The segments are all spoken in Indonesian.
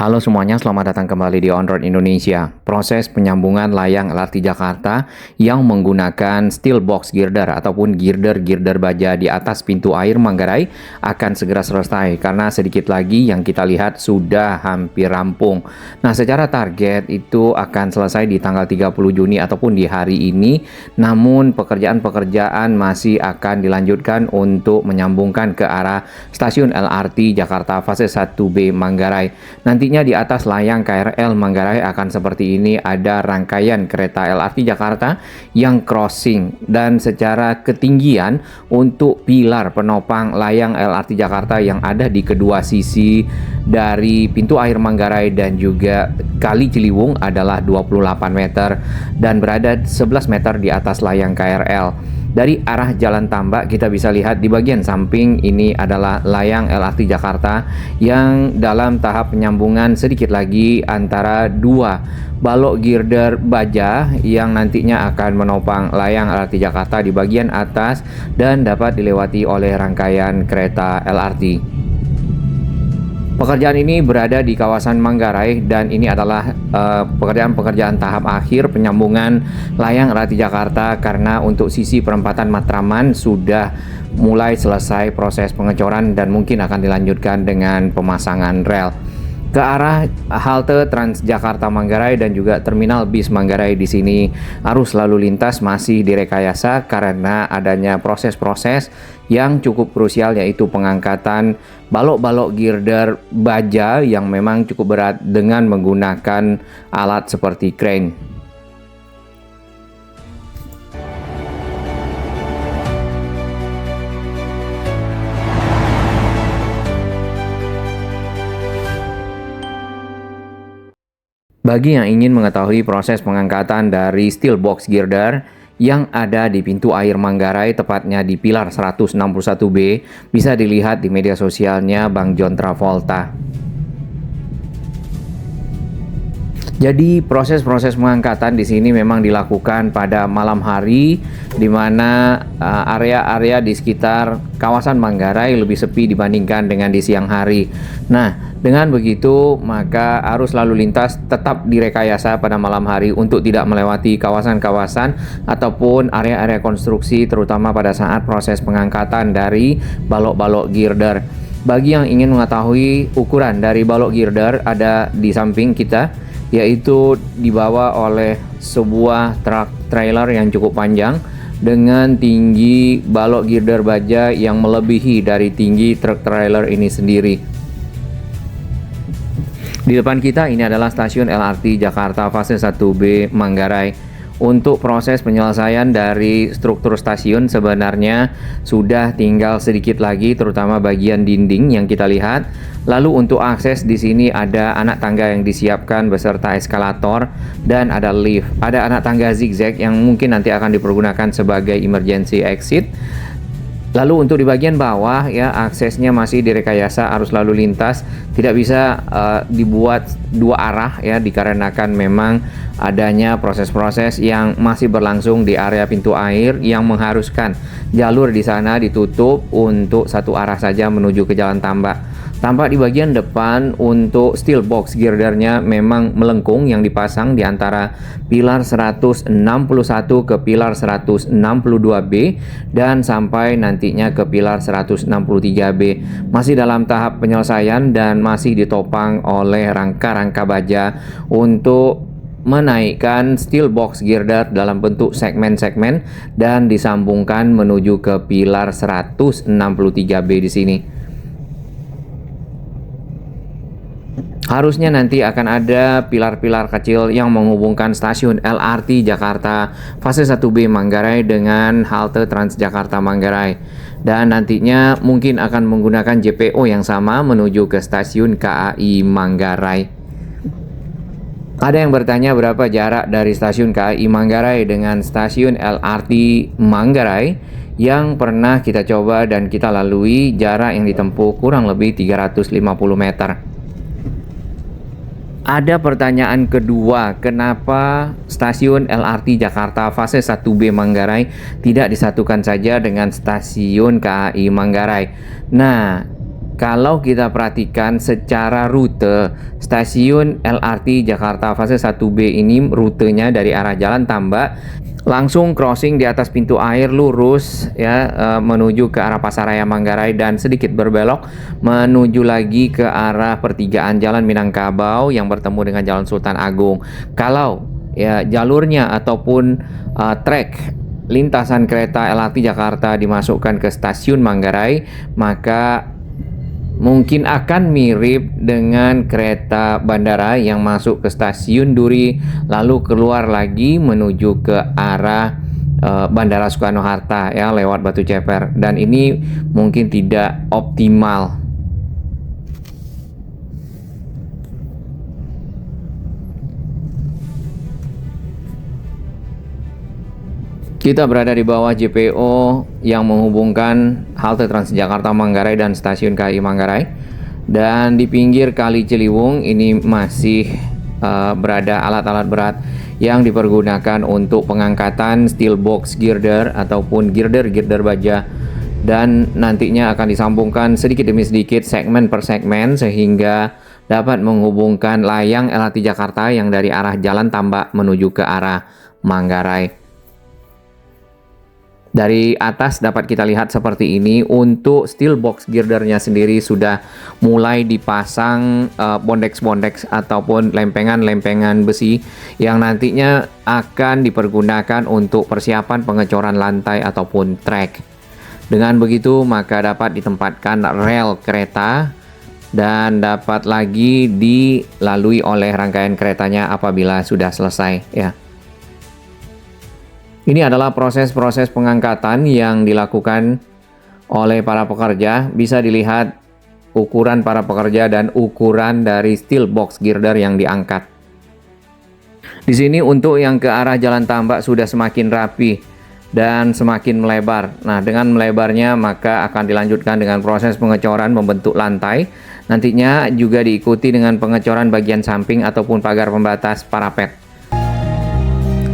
Halo semuanya, selamat datang kembali di On Road Indonesia. Proses penyambungan layang LRT Jakarta yang menggunakan steel box girder ataupun girder baja di atas pintu air Manggarai akan segera selesai karena sedikit lagi yang kita lihat sudah hampir rampung. Nah, secara target itu akan selesai di tanggal 30 Juni ataupun di hari ini. Namun pekerjaan-pekerjaan masih akan dilanjutkan untuk menyambungkan ke arah stasiun LRT Jakarta fase 1B Manggarai. Nantinya di atas layang KRL Manggarai akan seperti ini, ada rangkaian kereta LRT Jakarta yang crossing dan secara ketinggian untuk pilar penopang layang LRT Jakarta yang ada di kedua sisi dari pintu air Manggarai dan juga Kali Ciliwung adalah 28 meter dan berada 11 meter di atas layang KRL. Dari arah Jalan Tambak kita bisa lihat di bagian samping ini adalah layang LRT Jakarta yang dalam tahap penyambungan sedikit lagi antara dua balok girder baja yang nantinya akan menopang layang LRT Jakarta di bagian atas dan dapat dilewati oleh rangkaian kereta LRT. Pekerjaan ini berada di kawasan Manggarai dan ini adalah pekerjaan-pekerjaan tahap akhir penyambungan layang LRT Jakarta karena untuk sisi perempatan Matraman sudah mulai selesai proses pengecoran dan mungkin akan dilanjutkan dengan pemasangan rel. Ke arah halte Transjakarta Manggarai dan juga terminal bis Manggarai di sini arus lalu lintas masih direkayasa karena adanya proses-proses yang cukup krusial yaitu pengangkatan balok-balok girder baja yang memang cukup berat dengan menggunakan alat seperti crane. Bagi yang ingin mengetahui proses pengangkatan dari steel box girder yang ada di pintu air Manggarai, tepatnya di pilar 161B, bisa dilihat di media sosialnya Bang John Travolta. Jadi proses-proses pengangkatan di sini memang dilakukan pada malam hari, di mana area-area di sekitar kawasan Manggarai lebih sepi dibandingkan dengan di siang hari. Nah, dengan begitu maka arus lalu lintas tetap direkayasa pada malam hari untuk tidak melewati kawasan-kawasan ataupun area-area konstruksi, terutama pada saat proses pengangkatan dari balok-balok girder. Bagi yang ingin mengetahui ukuran dari balok girder, ada di samping kita, yaitu dibawa oleh sebuah truk trailer yang cukup panjang dengan tinggi balok girder baja yang melebihi dari tinggi truk trailer ini sendiri. Di depan kita ini adalah stasiun LRT Jakarta fase 1B Manggarai. Untuk proses penyelesaian dari struktur stasiun sebenarnya sudah tinggal sedikit lagi, terutama bagian dinding yang kita lihat. Lalu untuk akses di sini ada anak tangga yang disiapkan beserta eskalator dan ada lift. Ada anak tangga zigzag yang mungkin nanti akan dipergunakan sebagai emergency exit. Lalu untuk di bagian bawah ya, aksesnya masih direkayasa arus lalu lintas, tidak bisa dibuat dua arah ya, dikarenakan memang adanya proses-proses yang masih berlangsung di area pintu air yang mengharuskan jalur di sana ditutup untuk satu arah saja menuju ke Jalan Tambak. Tampak di bagian depan untuk steel box girdernya memang melengkung yang dipasang di antara pilar 161 ke pilar 162B dan sampai nantinya ke pilar 163B. Masih dalam tahap penyelesaian dan masih ditopang oleh rangka-rangka baja untuk menaikkan steel box girder dalam bentuk segmen-segmen dan disambungkan menuju ke pilar 163B di sini. Harusnya nanti akan ada pilar-pilar kecil yang menghubungkan stasiun LRT Jakarta fase 1B Manggarai dengan halte Transjakarta Manggarai. Dan nantinya mungkin akan menggunakan JPO yang sama menuju ke stasiun KAI Manggarai. Ada yang bertanya berapa jarak dari stasiun KAI Manggarai dengan stasiun LRT Manggarai. Yang pernah kita coba dan kita lalui, jarak yang ditempuh kurang lebih 350 meter. Ada pertanyaan kedua, kenapa stasiun LRT Jakarta fase 1B Manggarai tidak disatukan saja dengan stasiun KAI Manggarai? Nah, kalau kita perhatikan secara rute, stasiun LRT Jakarta fase 1B ini rutenya dari arah Jalan Tambak langsung crossing di atas pintu air lurus ya, menuju ke arah Pasaraya Manggarai dan sedikit berbelok menuju lagi ke arah pertigaan Jalan Minangkabau yang bertemu dengan Jalan Sultan Agung. Kalau ya jalurnya ataupun trek lintasan kereta LRT Jakarta dimasukkan ke stasiun Manggarai, maka mungkin akan mirip dengan kereta bandara yang masuk ke stasiun Duri lalu keluar lagi menuju ke arah Bandara Soekarno-Hatta ya, lewat Batu Ceper, dan ini mungkin tidak optimal. Kita berada di bawah JPO yang menghubungkan halte Transjakarta Manggarai dan stasiun KAI Manggarai. Dan di pinggir Kali Ciliwung ini masih berada alat-alat berat yang dipergunakan untuk pengangkatan steel box girder ataupun girder baja. Dan nantinya akan disambungkan sedikit demi sedikit segmen per segmen sehingga dapat menghubungkan layang LRT Jakarta yang dari arah Jalan Tambak menuju ke arah Manggarai. Dari atas dapat kita lihat seperti ini. Untuk steel box girdernya sendiri sudah mulai dipasang bondex-bondex ataupun lempengan-lempengan besi yang nantinya akan dipergunakan untuk persiapan pengecoran lantai ataupun trek. Dengan begitu maka dapat ditempatkan rel kereta dan dapat lagi dilalui oleh rangkaian keretanya apabila sudah selesai ya. Ini adalah proses-proses pengangkatan yang dilakukan oleh para pekerja. Bisa dilihat ukuran para pekerja dan ukuran dari steel box girder yang diangkat. Di sini untuk yang ke arah Jalan Tambak sudah semakin rapi dan semakin melebar. Nah, dengan melebarnya maka akan dilanjutkan dengan proses pengecoran membentuk lantai. Nantinya juga diikuti dengan pengecoran bagian samping ataupun pagar pembatas parapet.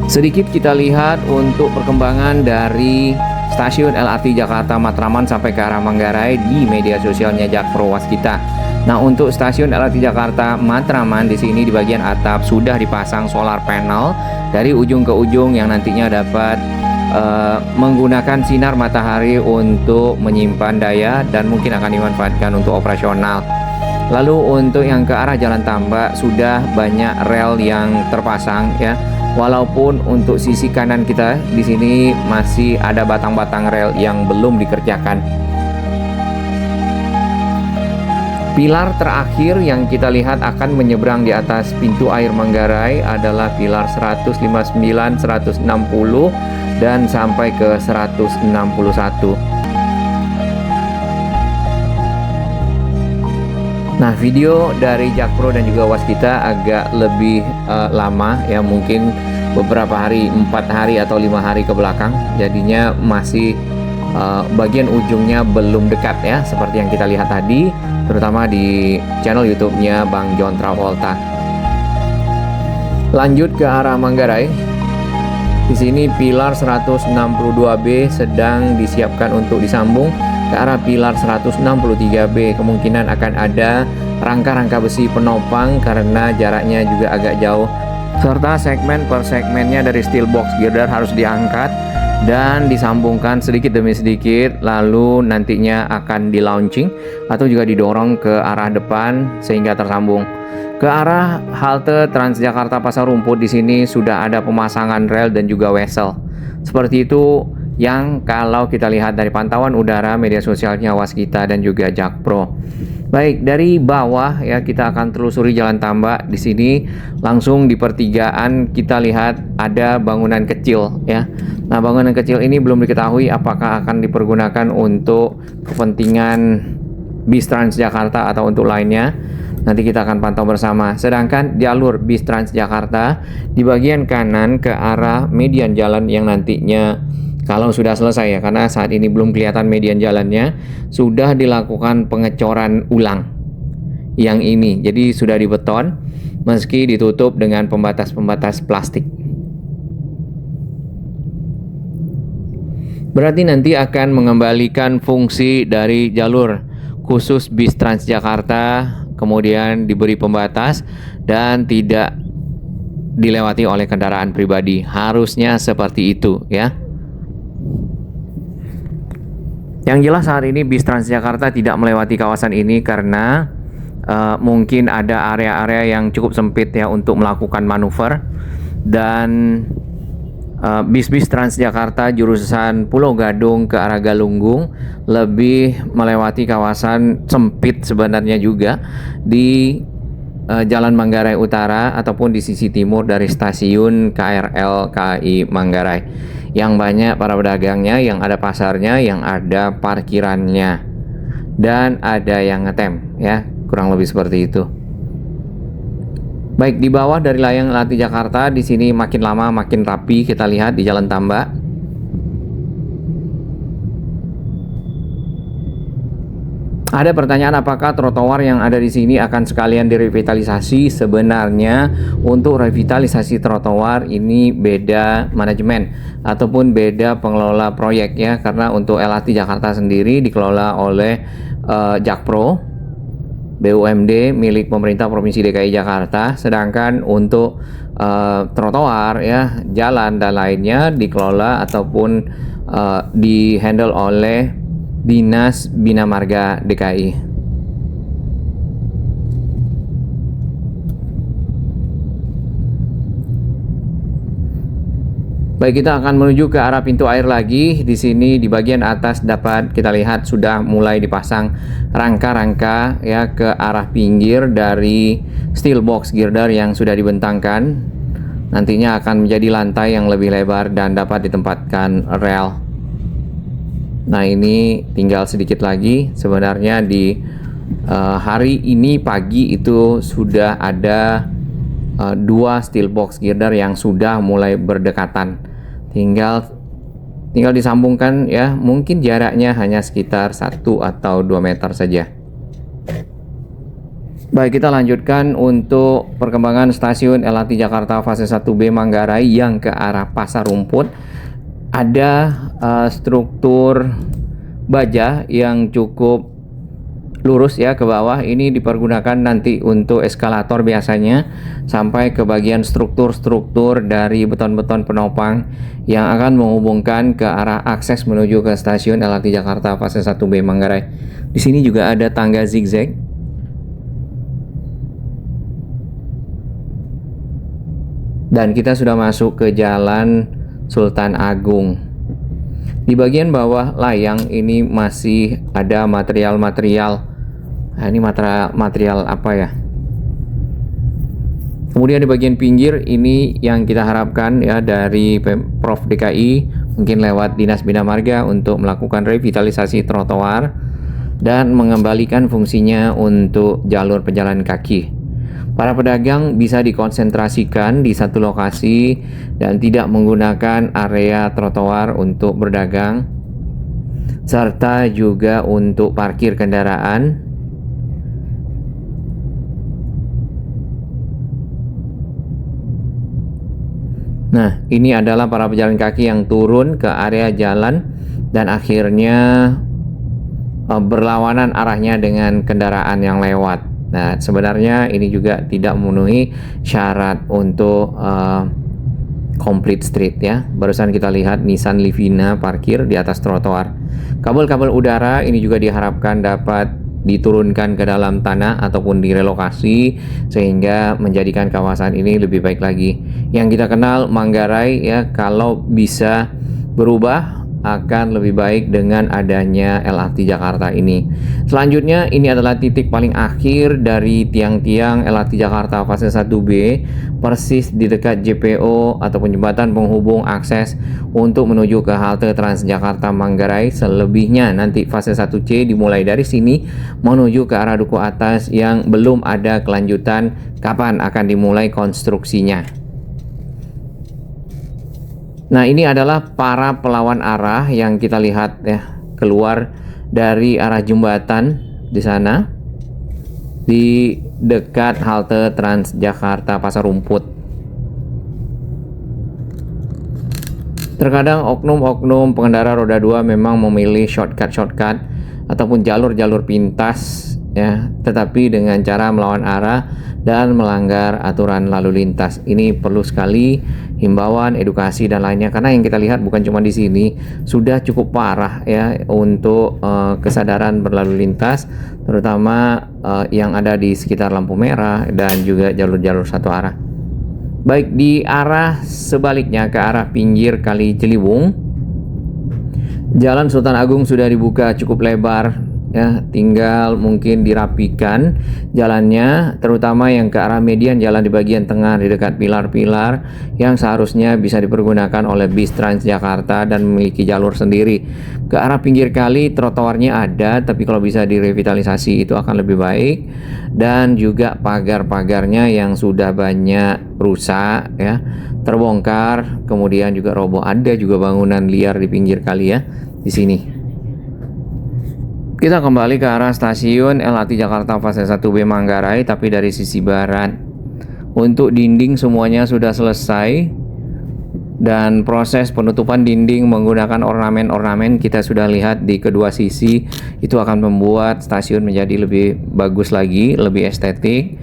Sedikit kita lihat untuk perkembangan dari stasiun LRT Jakarta Matraman sampai ke arah Manggarai di media sosialnya Jakpro Waskita. Nah, untuk stasiun LRT Jakarta Matraman di sini di bagian atap sudah dipasang solar panel dari ujung ke ujung yang nantinya dapat menggunakan sinar matahari untuk menyimpan daya dan mungkin akan dimanfaatkan untuk operasional. Lalu untuk yang ke arah Jalan Tambak sudah banyak rel yang terpasang ya. Walaupun untuk sisi kanan kita di sini masih ada batang-batang rel yang belum dikerjakan. Pilar terakhir yang kita lihat akan menyeberang di atas pintu air Manggarai adalah pilar 159, 160 dan sampai ke 161. Nah, video dari Jakpro dan juga Waskita agak lebih lama ya, mungkin beberapa hari, 4 hari atau 5 hari ke belakang. Jadinya masih bagian ujungnya belum dekat ya, seperti yang kita lihat tadi, terutama di channel YouTube-nya Bang John Travolta. Lanjut ke arah Manggarai. Di sini pilar 162B sedang disiapkan untuk disambung ke arah pilar 163B. Kemungkinan akan ada rangka-rangka besi penopang karena jaraknya juga agak jauh, serta segmen per segmennya dari steel box girder harus diangkat dan disambungkan sedikit demi sedikit, lalu nantinya akan di launching atau juga didorong ke arah depan sehingga tersambung. Ke arah halte Transjakarta Pasar Rumput di sini sudah ada pemasangan rel dan juga wesel. Seperti itu yang kalau kita lihat dari pantauan udara media sosialnya Waskita dan juga Jakpro. Baik, dari bawah ya kita akan telusuri Jalan Tambak. Di sini langsung di pertigaan kita lihat ada bangunan kecil ya. Nah, bangunan kecil ini belum diketahui apakah akan dipergunakan untuk kepentingan bis Transjakarta atau untuk lainnya. Nanti kita akan pantau bersama. Sedangkan jalur bis Transjakarta di bagian kanan ke arah median jalan yang nantinya kalau sudah selesai ya, karena saat ini belum kelihatan median jalannya, sudah dilakukan pengecoran ulang yang ini. Jadi sudah dibeton meski ditutup dengan pembatas-pembatas plastik. Berarti nanti akan mengembalikan fungsi dari jalur khusus bis Transjakarta kemudian diberi pembatas dan tidak dilewati oleh kendaraan pribadi. Harusnya seperti itu ya. Yang jelas saat ini bis Transjakarta tidak melewati kawasan ini karena mungkin ada area-area yang cukup sempit ya untuk melakukan manuver, dan bis-bis Transjakarta jurusan Pulau Gadung ke arah Galunggung lebih melewati kawasan sempit sebenarnya juga di Jalan Manggarai Utara ataupun di sisi timur dari stasiun KRL KAI Manggarai, yang banyak para pedagangnya, yang ada pasarnya, yang ada parkirannya, dan ada yang ngetem ya, kurang lebih seperti itu. Baik, di bawah dari layang LRT Jakarta di sini makin lama makin rapi kita lihat di Jalan Tambak. Ada pertanyaan apakah trotoar yang ada di sini akan sekalian direvitalisasi? Sebenarnya untuk revitalisasi trotoar ini beda manajemen ataupun beda pengelola proyek ya, karena untuk LRT Jakarta sendiri dikelola oleh Jakpro, BUMD milik pemerintah Provinsi DKI Jakarta, sedangkan untuk trotoar ya, jalan dan lainnya dikelola ataupun dihandle oleh Dinas Bina Marga DKI. Baik, kita akan menuju ke arah pintu air lagi. Di sini di bagian atas dapat kita lihat sudah mulai dipasang rangka-rangka ya ke arah pinggir dari steel box girder yang sudah dibentangkan. Nantinya akan menjadi lantai yang lebih lebar dan dapat ditempatkan rel. Nah, ini tinggal sedikit lagi. Sebenarnya di hari ini pagi itu sudah ada 2 steel box girder yang sudah mulai berdekatan. Tinggal disambungkan ya, mungkin jaraknya hanya sekitar 1 atau 2 meter saja. Baik, kita lanjutkan untuk perkembangan stasiun LRT Jakarta fase 1B Manggarai yang ke arah Pasar Rumput. Ada struktur baja yang cukup lurus ya ke bawah. Ini dipergunakan nanti untuk eskalator biasanya sampai ke bagian struktur-struktur dari beton-beton penopang yang akan menghubungkan ke arah akses menuju ke stasiun LRT Jakarta fase 1B Manggarai. Di sini juga ada tangga zigzag. Dan kita sudah masuk ke Jalan Sultan Agung. Di bagian bawah layang ini masih ada material-material. Nah, ini material apa ya? Kemudian di bagian pinggir ini yang kita harapkan ya dari Pemprov DKI, mungkin lewat Dinas Bina Marga untuk melakukan revitalisasi trotoar dan mengembalikan fungsinya untuk jalur pejalan kaki. Para pedagang bisa dikonsentrasikan di satu lokasi dan tidak menggunakan area trotoar untuk berdagang, serta juga untuk parkir kendaraan. Nah, ini adalah para pejalan kaki yang turun ke area jalan dan akhirnya berlawanan arahnya dengan kendaraan yang lewat. Nah, sebenarnya ini juga tidak memenuhi syarat untuk complete street ya. Barusan kita lihat Nissan Livina parkir di atas trotoar. Kabel-kabel udara ini juga diharapkan dapat diturunkan ke dalam tanah ataupun direlokasi sehingga menjadikan kawasan ini lebih baik lagi. Yang kita kenal Manggarai ya, kalau bisa berubah akan lebih baik dengan adanya LRT Jakarta ini. Selanjutnya ini adalah titik paling akhir dari tiang-tiang LRT Jakarta fase 1B, persis di dekat JPO ataupun jembatan penghubung akses untuk menuju ke halte Transjakarta Manggarai. Selebihnya nanti fase 1C dimulai dari sini menuju ke arah Duku Atas yang belum ada kelanjutan kapan akan dimulai konstruksinya. Nah, ini adalah para pelawan arah yang kita lihat ya, keluar dari arah jembatan di sana di dekat halte Transjakarta Pasar Rumput. Terkadang oknum-oknum pengendara roda 2 memang memilih shortcut ataupun jalur-jalur pintas ya, tetapi dengan cara melawan arah dan melanggar aturan lalu lintas. Ini perlu sekali himbauan, edukasi dan lainnya, karena yang kita lihat bukan cuma di sini, sudah cukup parah ya untuk kesadaran berlalu lintas, terutama yang ada di sekitar lampu merah dan juga jalur-jalur satu arah. Baik di arah sebaliknya ke arah pinggir Kali Ciliwung, Jalan Sultan Agung sudah dibuka cukup lebar ya, tinggal mungkin dirapikan jalannya, terutama yang ke arah median jalan di bagian tengah di dekat pilar-pilar yang seharusnya bisa dipergunakan oleh bis Transjakarta dan memiliki jalur sendiri. Ke arah pinggir kali trotoarnya ada, tapi kalau bisa direvitalisasi itu akan lebih baik. Dan juga pagar-pagarnya yang sudah banyak rusak ya, terbongkar, kemudian juga roboh. Ada juga bangunan liar di pinggir kali ya di sini. Kita kembali ke arah stasiun LRT Jakarta fase 1B Manggarai, tapi dari sisi barat. Untuk dinding semuanya sudah selesai, dan proses penutupan dinding menggunakan ornamen-ornamen kita sudah lihat di kedua sisi. Itu akan membuat stasiun menjadi lebih bagus lagi, lebih estetik.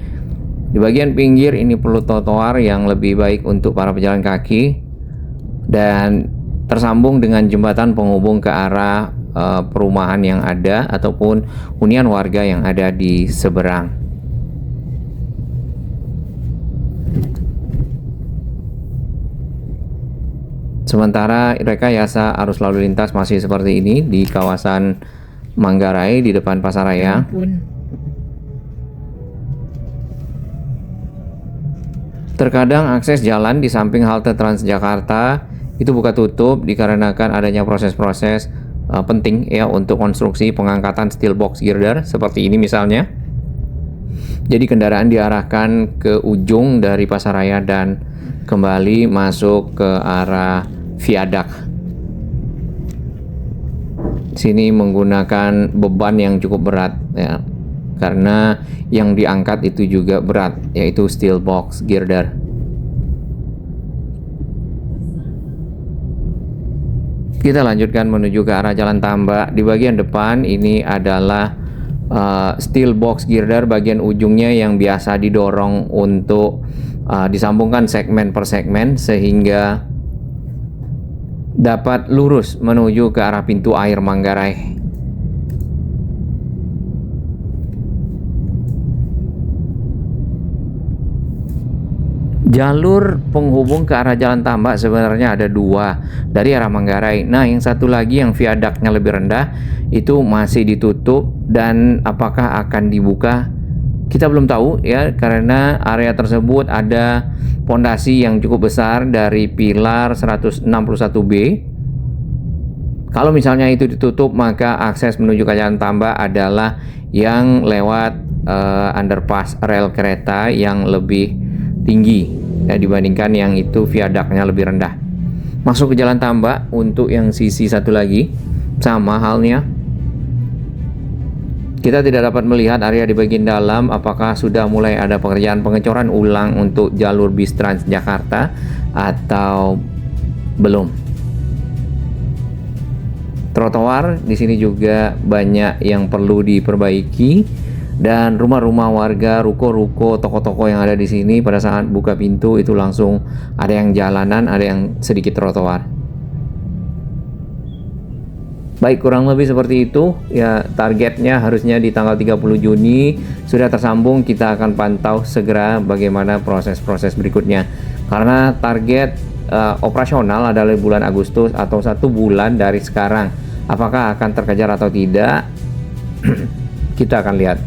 Di bagian pinggir ini perlu trotoar yang lebih baik untuk para pejalan kaki, dan tersambung dengan jembatan penghubung ke arah perumahan yang ada ataupun hunian warga yang ada di seberang. Sementara rekayasa arus lalu lintas masih seperti ini di kawasan Manggarai di depan Pasaraya. Terkadang akses jalan di samping halte Transjakarta itu buka tutup dikarenakan adanya proses-proses penting ya untuk konstruksi pengangkatan steel box girder seperti ini misalnya. Jadi kendaraan diarahkan ke ujung dari Pasaraya dan kembali masuk ke arah viadak. Sini menggunakan beban yang cukup berat ya, karena yang diangkat itu juga berat, yaitu steel box girder. Kita lanjutkan menuju ke arah Jalan Tambak. Di bagian depan ini adalah steel box girder bagian ujungnya yang biasa didorong untuk disambungkan segmen per segmen sehingga dapat lurus menuju ke arah pintu air Manggarai. Jalur penghubung ke arah Jalan Tambak sebenarnya ada dua dari arah Manggarai. Nah, yang satu lagi yang viadaknya lebih rendah itu masih ditutup, dan apakah akan dibuka kita belum tahu ya, karena area tersebut ada pondasi yang cukup besar dari pilar 161B. Kalau misalnya itu ditutup, maka akses menuju ke Jalan Tambak adalah yang lewat underpass rel kereta yang lebih tinggi ya, dibandingkan yang itu viadaknya lebih rendah. Masuk ke Jalan Tambak untuk yang sisi satu lagi sama halnya. Kita tidak dapat melihat area di bagian dalam apakah sudah mulai ada pekerjaan pengecoran ulang untuk jalur bis Transjakarta atau belum. Trotoar di sini juga banyak yang perlu diperbaiki, dan rumah-rumah warga, ruko-ruko, toko-toko yang ada di sini pada saat buka pintu itu langsung ada yang jalanan, ada yang sedikit trotoar. Baik, kurang lebih seperti itu ya, targetnya harusnya di tanggal 30 Juni sudah tersambung. Kita akan pantau segera bagaimana proses-proses berikutnya, karena target operasional adalah bulan Agustus atau 1 bulan dari sekarang. Apakah akan terkejar atau tidak kita akan lihat.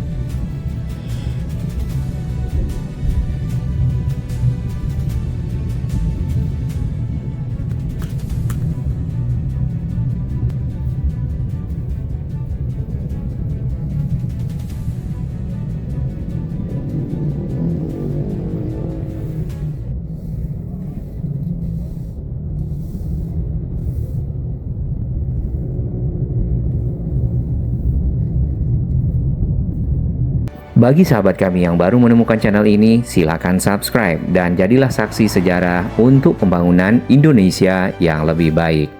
Bagi sahabat kami yang baru menemukan channel ini, silakan subscribe dan jadilah saksi sejarah untuk pembangunan Indonesia yang lebih baik.